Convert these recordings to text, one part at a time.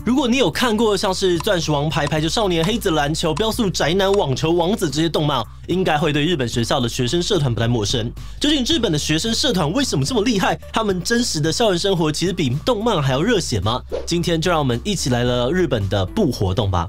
如果你有看过像是《钻石王牌》、《排球少年》、《黑子篮球》、《飙速宅男》、《网球王子》这些动漫，应该会对日本学校的学生社团不太陌生。究竟日本的学生社团为什么这么厉害？他们真实的校园生活其实比动漫还要热血吗？今天就让我们一起来聊聊日本的部活动吧。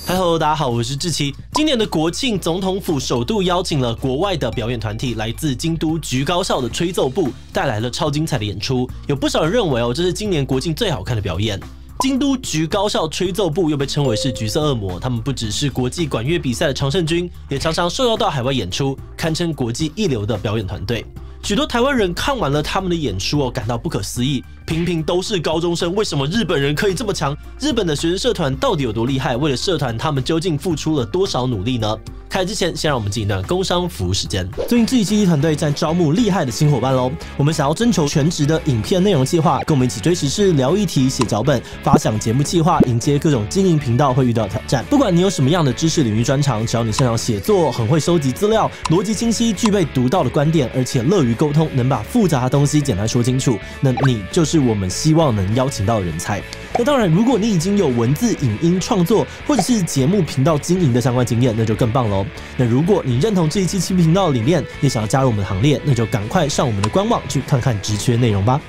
Hello， 大家好，我是志奇。今年的国庆，总统府首度邀请了国外的表演团体，来自京都橘高校的吹奏部，带来了超精彩的演出。有不少人认为这是今年国庆最好看的表演。京都橘高校吹奏部又被称为是橘色恶魔，他们不只是国际管乐比赛的常胜军，也常常受邀到海外演出，堪称国际一流的表演团队。许多台湾人看完了他们的演出感到不可思议，平平都是高中生，为什么日本人可以这么强？日本的学生社团到底有多厉害？为了社团，他们究竟付出了多少努力呢？开始之前，先让我们进一段工商服务时间。最近志奇团队在招募厉害的新伙伴喽！我们想要征求全职的影片内容企划，跟我们一起追时事、聊议题、写脚本、发想节目企划，迎接各种经营频道会遇到的挑战。不管你有什么样的知识领域专长，只要你擅长写作，很会收集资料，逻辑清晰，具备独到的观点，而且乐于沟通，能把复杂的东西简单说清楚，那你就是我们希望能邀请到的人才。那当然，如果你已经有文字、影音创作或者是节目频道经营的相关经验，那就更棒喽。那如果你认同这一期新频道的理念，也想要加入我们的行列，那就赶快上我们的官网去看看职缺内容吧。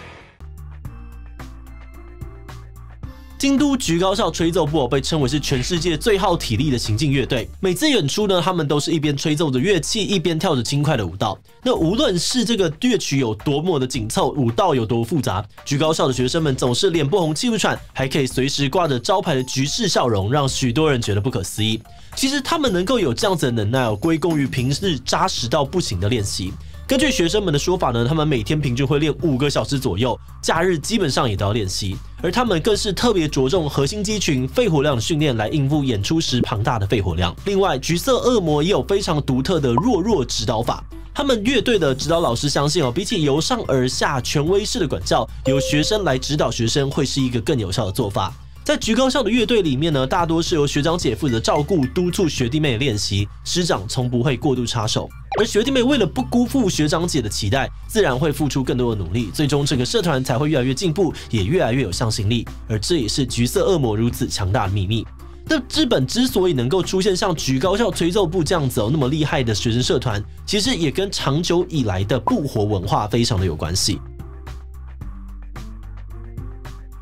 京都橘高校吹奏部被称为是全世界最耗体力的行进乐队。每次演出呢，他们都是一边吹奏着乐器，一边跳着轻快的舞蹈。那无论是这个乐曲有多么的紧凑，舞蹈有多复杂，橘高校的学生们总是脸不红气不喘，还可以随时挂着招牌的橘式笑容，让许多人觉得不可思议。其实他们能够有这样子的能耐归功于平日扎实到不行的练习。根据学生们的说法呢，他们每天平均会练5个小时左右，假日基本上也都要练习。而他们更是特别着重核心肌群、肺活量的训练，来应付演出时庞大的肺活量。另外，橘色恶魔也有非常独特的弱指导法。他们乐队的指导老师相信比起由上而下权威式的管教，由学生来指导学生会是一个更有效的做法。在橘高校的乐队里面呢，大多是由学长姐负责照顾、督促学弟妹的练习，师长从不会过度插手。而学弟妹为了不辜负学长姐的期待，自然会付出更多的努力，最终整个社团才会越来越进步，也越来越有向心力。而这也是橘色恶魔如此强大的秘密。那日本之所以能够出现像橘高校吹奏部这样子那么厉害的学生社团，其实也跟长久以来的部活文化非常的有关系。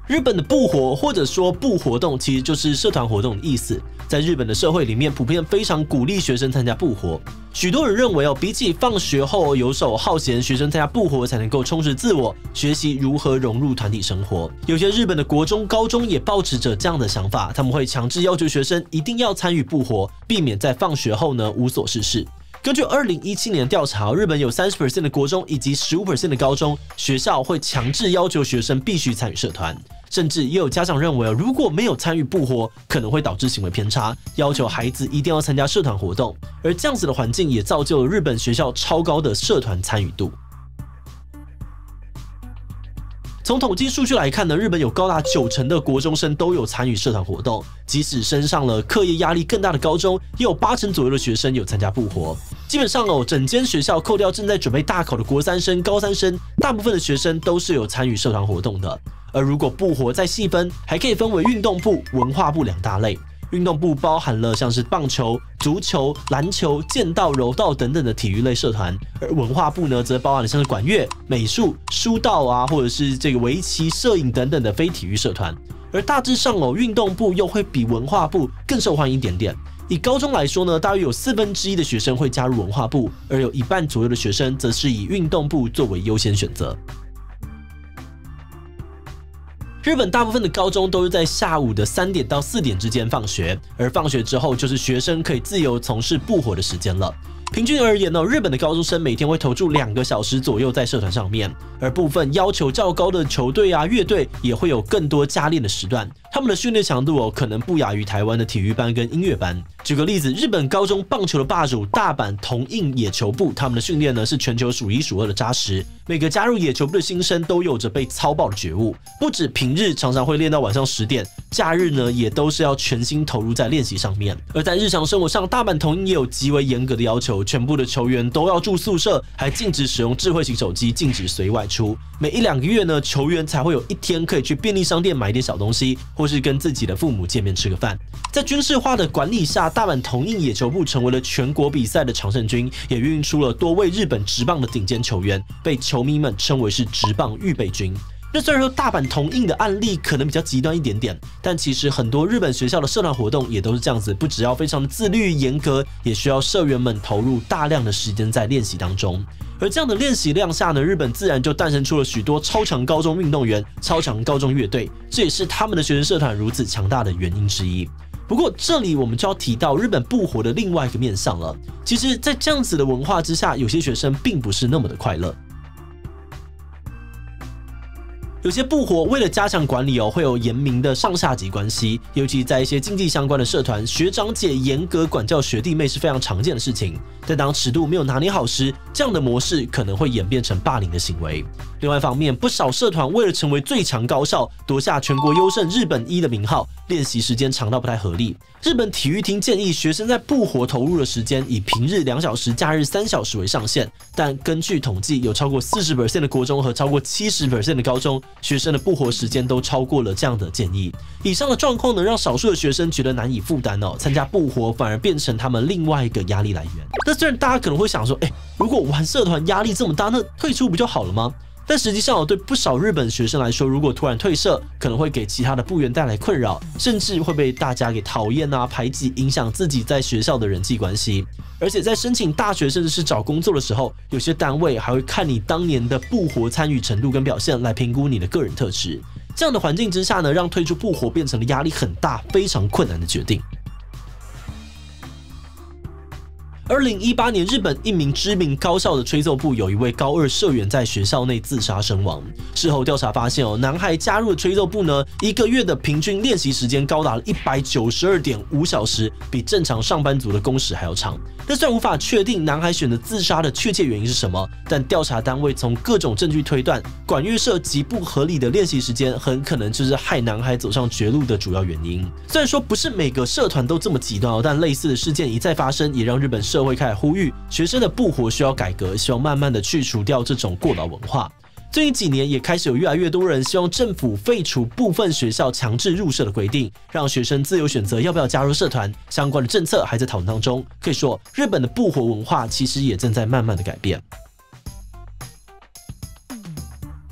日本的部活或者说部活动，其实就是社团活动的意思。在日本的社会里面，普遍非常鼓励学生参加部活。许多人认为比起放学后游手好闲，学生参加部活才能够充实自我，学习如何融入团体生活。有些日本的国中、高中也抱持着这样的想法，他们会强制要求学生一定要参与部活，避免在放学后呢无所事事。根据2017年的调查，日本有 30% 的国中以及 15% 的高中学校会强制要求学生必须参与社团，甚至也有家长认为如果没有参与部活，可能会导致行为偏差，要求孩子一定要参加社团活动。而这样子的环境也造就了日本学校超高的社团参与度。从统计数据来看呢，日本有高达90%的国中生都有参与社团活动，即使升上了课业压力更大的高中，也有80%左右的学生有参加部活。基本上整间学校扣掉正在准备大考的国3生、高3生，大部分的学生都是有参与社团活动的。而如果部活再细分，还可以分为运动部、文化部2大类。运动部包含了像是棒球、足球、篮球、剑道、柔道等等的体育类社团，而文化部呢，则包含了像是管乐、美术、书道或者是这个围棋、摄影等等的非体育社团。而大致上运动部又会比文化部更受欢迎一点点。以高中来说呢，大约有1/4的学生会加入文化部，而有1半左右的学生则是以运动部作为优先选择。日本大部分的高中都是在下午的3点到4点之间放学，而放学之后就是学生可以自由从事部活的时间了。平均而言呢，日本的高中生每天会投注2个小时左右在社团上面，而部分要求较高的球队乐队也会有更多加练的时段。他们的训练强度可能不亚于台湾的体育班跟音乐班。举个例子，日本高中棒球的霸主大阪桐蔭野球部，他们的训练呢是全球数1数2的扎实。每个加入野球部的新生都有着被操爆的觉悟，不止平日常常会练到晚上10点，假日呢也都是要全心投入在练习上面。而在日常生活上，大阪桐蔭也有极为严格的要求，全部的球员都要住宿舍，还禁止使用智慧型手机，禁止随外出。每1-2个月呢，球员才会有1天可以去便利商店买点小东西，或是跟自己的父母见面吃个饭。在军事化的管理下，大阪桐蔭野球部成为了全国比赛的常胜军，也孕育出了多位日本职棒的顶尖球员，被球迷们称为是职棒预备军。那虽然说大阪桐蔭的案例可能比较极端一点点，但其实很多日本学校的社团活动也都是这样子，不只要非常的自律严格，也需要社员们投入大量的时间在练习当中。而这样的练习量下呢，日本自然就诞生出了许多超强高中运动员、超强高中乐队，这也是他们的学生社团如此强大的原因之一。不过这里我们就要提到日本部活的另外一个面向了。其实，在这样子的文化之下，有些学生并不是那么的快乐。有些部活为了加强管理会有严明的上下级关系，尤其在一些竞技相关的社团，学长姐严格管教学弟妹是非常常见的事情。但当尺度没有拿捏好时，这样的模式可能会演变成霸凌的行为。另外一方面，不少社团为了成为最强高校，夺下全国优胜日本一的名号，练习时间长到不太合理。日本体育厅建议学生在部活投入的时间以平日2小时、假日3小时为上限，但根据统计，有超过40% 的国中和超过70% 的高中学生的部活时间都超过了这样的建议。以上的状况呢，让少数的学生觉得难以负担参加部活反而变成他们另外一个压力来源。那虽然大家可能会想说，如果玩社团压力这么大，那退出不就好了吗？但实际上对不少日本学生来说，如果突然退社，可能会给其他的部员带来困扰，甚至会被大家给讨厌排挤，影响自己在学校的人际关系。而且在申请大学甚至是找工作的时候，有些单位还会看你当年的部活参与程度跟表现来评估你的个人特质。这样的环境之下呢，让退出部活变成了压力很大、非常困难的决定。2018年，日本一名知名高校的吹奏部有一位高2社员在学校内自杀身亡。事后调查发现男孩加入的吹奏部呢，1个月的平均练习时间高达了192.5小时，比正常上班族的工时还要长。但虽然无法确定男孩选择自杀的确切原因是什么，但调查单位从各种证据推断，管乐社极不合理的练习时间很可能就是害男孩走上绝路的主要原因。虽然说不是每个社团都这么极端但类似的事件一再发生，也让日本社会开始呼吁学生的部活需要改革，希望慢慢的去除掉这种过劳文化。最近几年也开始有越来越多人希望政府废除部分学校强制入社的规定，让学生自由选择要不要加入社团，相关的政策还在讨论当中。可以说，日本的部活文化其实也正在慢慢的改变。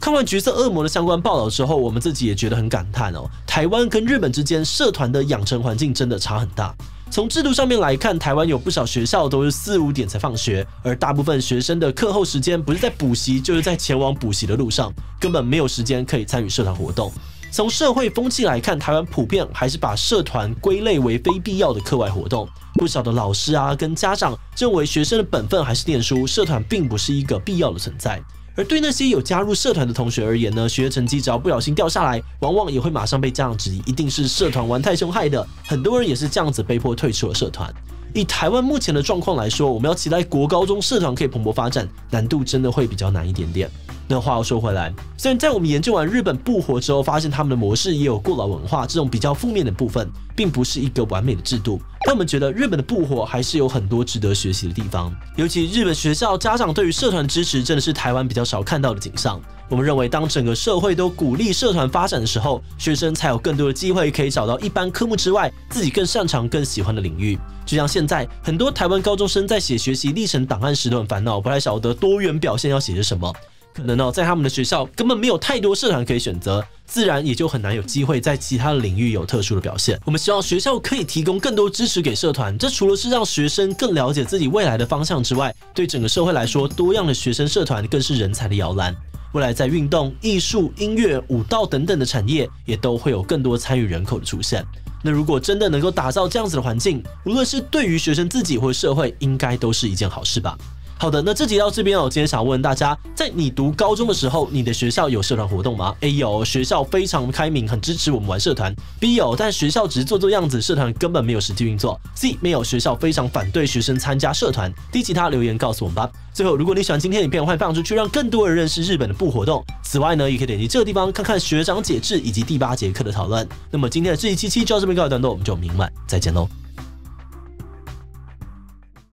看完《橘色恶魔》的相关报道之后，我们自己也觉得很感叹台湾跟日本之间社团的养成环境真的差很大。从制度上面来看，台湾有不少学校都是4、5点才放学，而大部分学生的课后时间不是在补习，就是在前往补习的路上，根本没有时间可以参与社团活动。从社会风气来看，台湾普遍还是把社团归类为非必要的课外活动。不少的老师跟家长认为学生的本分还是念书，社团并不是一个必要的存在。而对那些有加入社团的同学而言呢，学业成绩只要不小心掉下来，往往也会马上被家长质疑，一定是社团玩太凶害的。很多人也是这样子被迫退出了社团。以台湾目前的状况来说，我们要期待国高中社团可以蓬勃发展，难度真的会比较难一点点。那话又说回来，虽然在我们研究完日本部活之后，发现他们的模式也有过劳文化这种比较负面的部分，并不是一个完美的制度。但我们觉得日本的部活还是有很多值得学习的地方，尤其日本学校家长对于社团支持，真的是台湾比较少看到的景象。我们认为，当整个社会都鼓励社团发展的时候，学生才有更多的机会可以找到一般科目之外自己更擅长、更喜欢的领域。就像现在很多台湾高中生在写学习历程档案时都很烦恼，不太晓得多元表现要写些什么。可能在他们的学校根本没有太多社团可以选择，自然也就很难有机会在其他的领域有特殊的表现。我们希望学校可以提供更多支持给社团，这除了是让学生更了解自己未来的方向之外，对整个社会来说，多样的学生社团更是人才的摇篮。未来在运动、艺术、音乐、舞蹈等等的产业，也都会有更多参与人口的出现。那如果真的能够打造这样子的环境，无论是对于学生自己或社会，应该都是一件好事吧。好的，那这集到这边哦，今天想问大家，在你读高中的时候，你的学校有社团活动吗？ A 有，学校非常开明，很支持我们玩社团。B 有，但学校只是做做样子，社团根本没有实际运作。C 没有，学校非常反对学生参加社团。D 其他留言告诉我们吧。最后，如果你喜欢今天的影片，欢迎分享出去，让更多人认识日本的部活动。此外呢，也可以点击这个地方看看学长解制以及第8节课的讨论。那么今天的这一期就到这边告一段落，我们就明晚再见喽。